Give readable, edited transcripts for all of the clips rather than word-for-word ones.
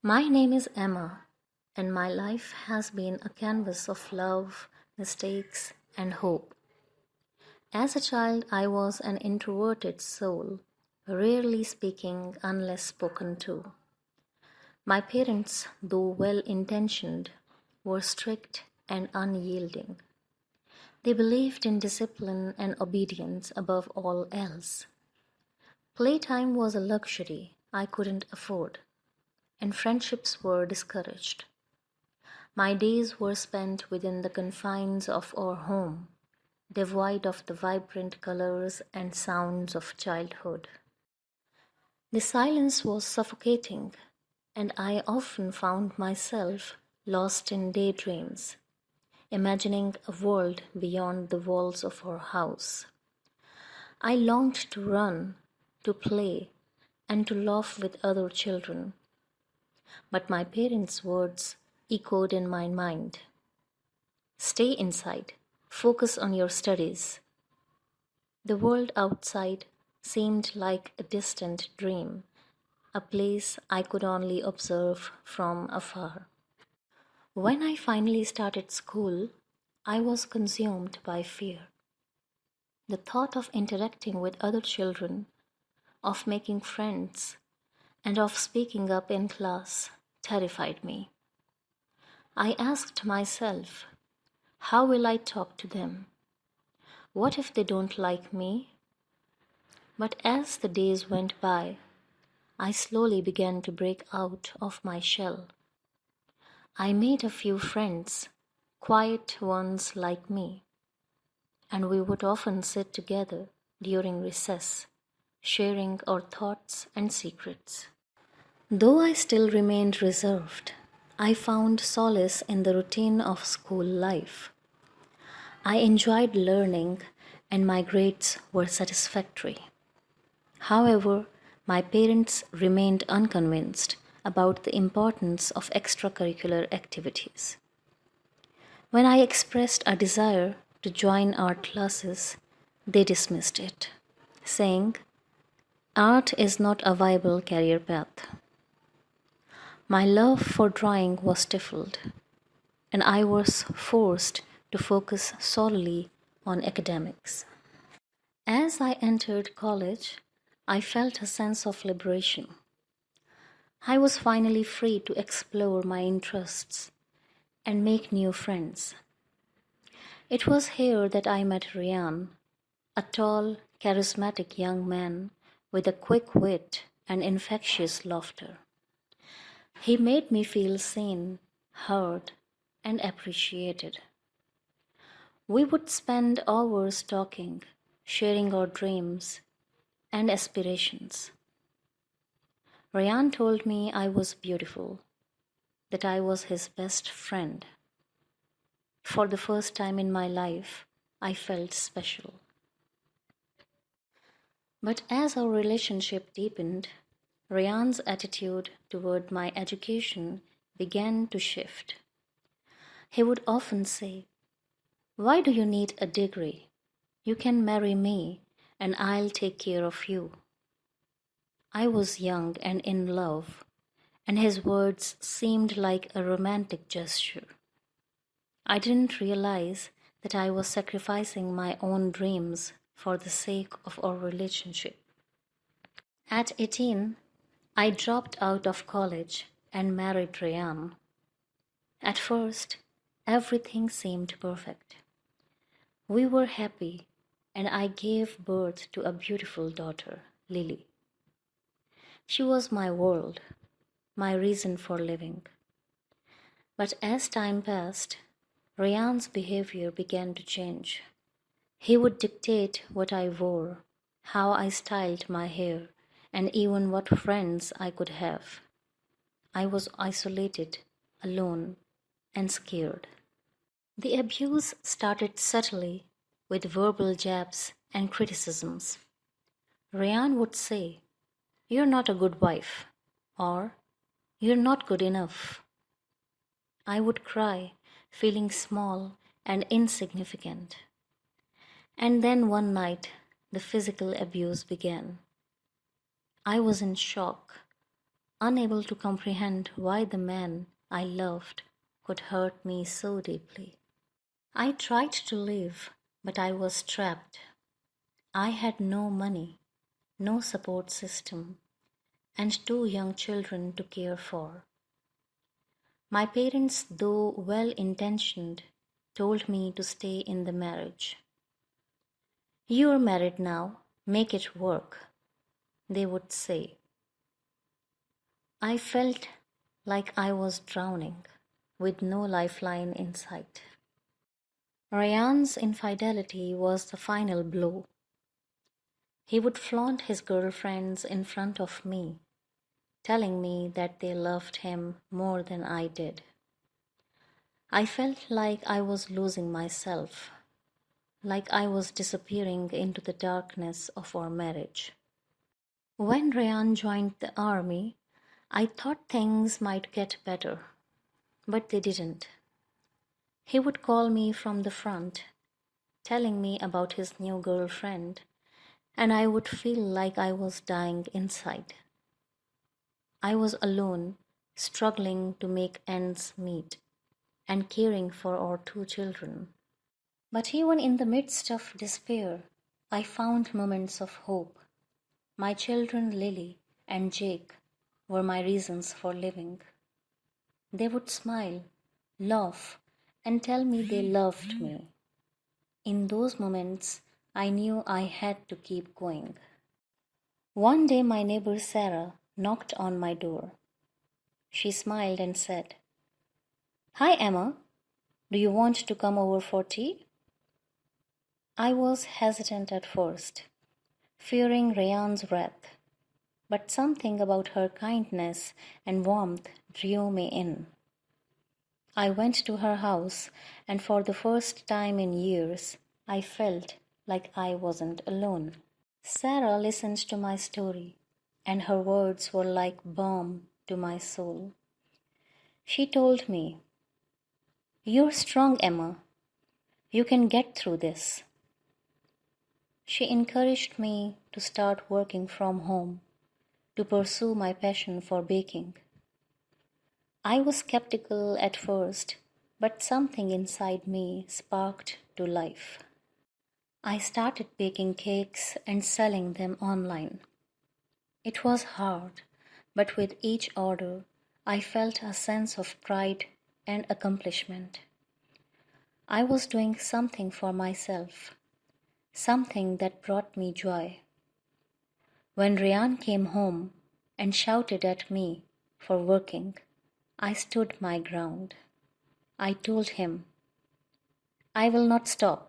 My name is Emma, and my life has been a canvas of love, mistakes, and hope. As a child, I was an introverted soul, rarely speaking unless spoken to. My parents, though well intentioned, were strict and unyielding. They believed in discipline and obedience above all else. Playtime was a luxury I couldn't afford, and friendships were discouraged. My days were spent within the confines of our home, devoid of the vibrant colors and sounds of childhood. The silence was suffocating, and I often found myself lost in daydreams, imagining a world beyond the walls of our house. I longed to run, to play, and to laugh with other children, but my parents' words echoed in my mind. Stay inside. Focus on your studies. The world outside seemed like a distant dream, a place I could only observe from afar. When I finally started school, I was consumed by fear. The thought of interacting with other children, of making friends, and of speaking up in class terrified me. I asked myself, how will I talk to them? What if they don't like me? But as the days went by, I slowly began to break out of my shell. I made a few friends, quiet ones like me, and we would often sit together during recess, sharing our thoughts and secrets. Though I still remained reserved, I found solace in the routine of school life. I enjoyed learning, and my grades were satisfactory. However, my parents remained unconvinced about the importance of extracurricular activities. When I expressed a desire to join art classes, they dismissed it, saying, art is not a viable career path. My love for drawing was stifled, and I was forced to focus solely on academics. As I entered college, I felt a sense of liberation. I was finally free to explore my interests and make new friends. It was here that I met Ryan, a tall, charismatic young man with a quick wit and infectious laughter. He made me feel seen, heard, and appreciated. We would spend hours talking, sharing our dreams and aspirations. Ryan told me I was beautiful, that I was his best friend. For the first time in my life, I felt special. But as our relationship deepened, Ryan's attitude toward my education began to shift. He would often say, why do you need a degree? You can marry me and I'll take care of you. I was young and in love, and his words seemed like a romantic gesture. I didn't realize that I was sacrificing my own dreams for the sake of our relationship. At 18, I dropped out of college and married Ryan. At first, everything seemed perfect. We were happy, and I gave birth to a beautiful daughter, Lily. She was my world, my reason for living. But as time passed, Ryan's behavior began to change. He would dictate what I wore, how I styled my hair, and even what friends I could have. I was isolated, alone, and scared. The abuse started subtly with verbal jabs and criticisms. Ryan would say, you're not a good wife, or you're not good enough. I would cry, feeling small and insignificant. And then one night, the physical abuse began. I was in shock. unable to comprehend why the man I loved could hurt me so deeply. I tried to leave, but I was trapped. I had no money, no support system, and two young children to care for. My parents, though well intentioned, told me to stay in the marriage. "You're married now, make it work," they would say. I felt like I was drowning, with no lifeline in sight. Ryan's infidelity was the final blow. He would flaunt his girlfriends in front of me, telling me that they loved him more than I did. I felt like I was losing myself, like I was disappearing into the darkness of our marriage. When Ryan joined the army, I thought things might get better, but they didn't. He would call me from the front, telling me about his new girlfriend, and I would feel like I was dying inside. I was alone, struggling to make ends meet, and caring for our two children. But even in the midst of despair, I found moments of hope. My children, Lily and Jake, were my reasons for living. They would smile, laugh, and tell me they loved me. In those moments, I knew I had to keep going. One day, my neighbor Sarah knocked on my door. She smiled and said, "Hi, Emma. Do you want to come over for tea?" I was hesitant at first, fearing Rayan's wrath, but something about her kindness and warmth drew me in. I went to her house, and for the first time in years, I felt like I wasn't alone. Sarah listened to my story, and her words were like balm to my soul. She told me, "You're strong, Emma. You can get through this." She encouraged me to start working from home, to pursue my passion for baking. I was skeptical at first, but something inside me sparked to life. I started baking cakes and selling them online. It was hard, but with each order, I felt a sense of pride and accomplishment. I was doing something for myself, something that brought me joy. When Ryan came home and shouted at me for working, I stood my ground. I told him, "I will not stop.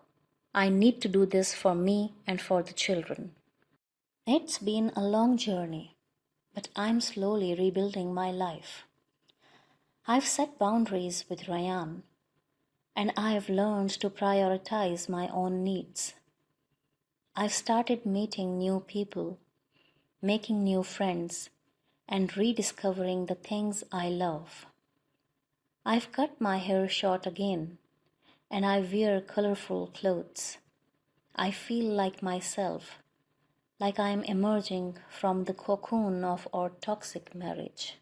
I need to do this for me and for the children." It's been a long journey, but I'm slowly rebuilding my life. I've set boundaries with Ryan, and I've learned to prioritize my own needs. I've started meeting new people, making new friends, and rediscovering the things I love. I've cut my hair short again, and I wear colorful clothes. I feel like myself, like I am emerging from the cocoon of our toxic marriage.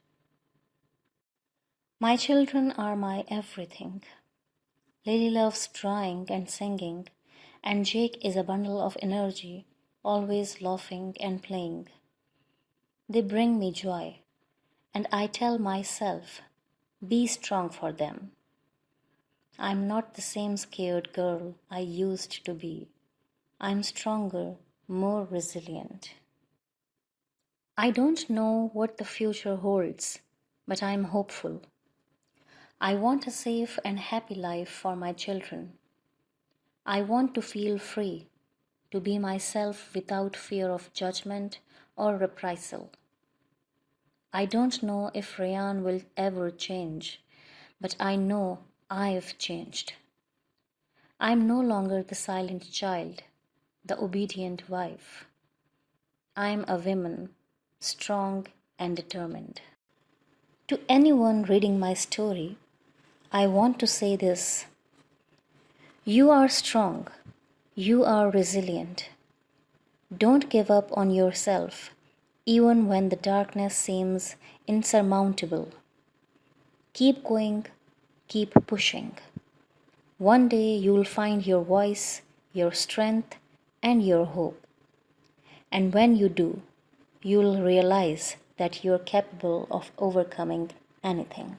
My children are my everything. Lily loves drawing and singing, and Jake is a bundle of energy, always laughing and playing. They bring me joy, and I tell myself, "Be strong for them." I'm not the same scared girl I used to be. I'm stronger, more resilient. I don't know what the future holds, but I'm hopeful. I want a safe and happy life for my children. I want to feel free, to be myself without fear of judgment or reprisal. I don't know if Ryan will ever change, but I know I've changed. I'm no longer the silent child, the obedient wife. I'm a woman, strong and determined. To anyone reading my story, I want to say this: you are strong, you are resilient. Don't give up on yourself, even when the darkness seems insurmountable. Keep going, keep pushing. One day you'll find your voice, your strength, and your hope. And when you do, you'll realize that you're capable of overcoming anything.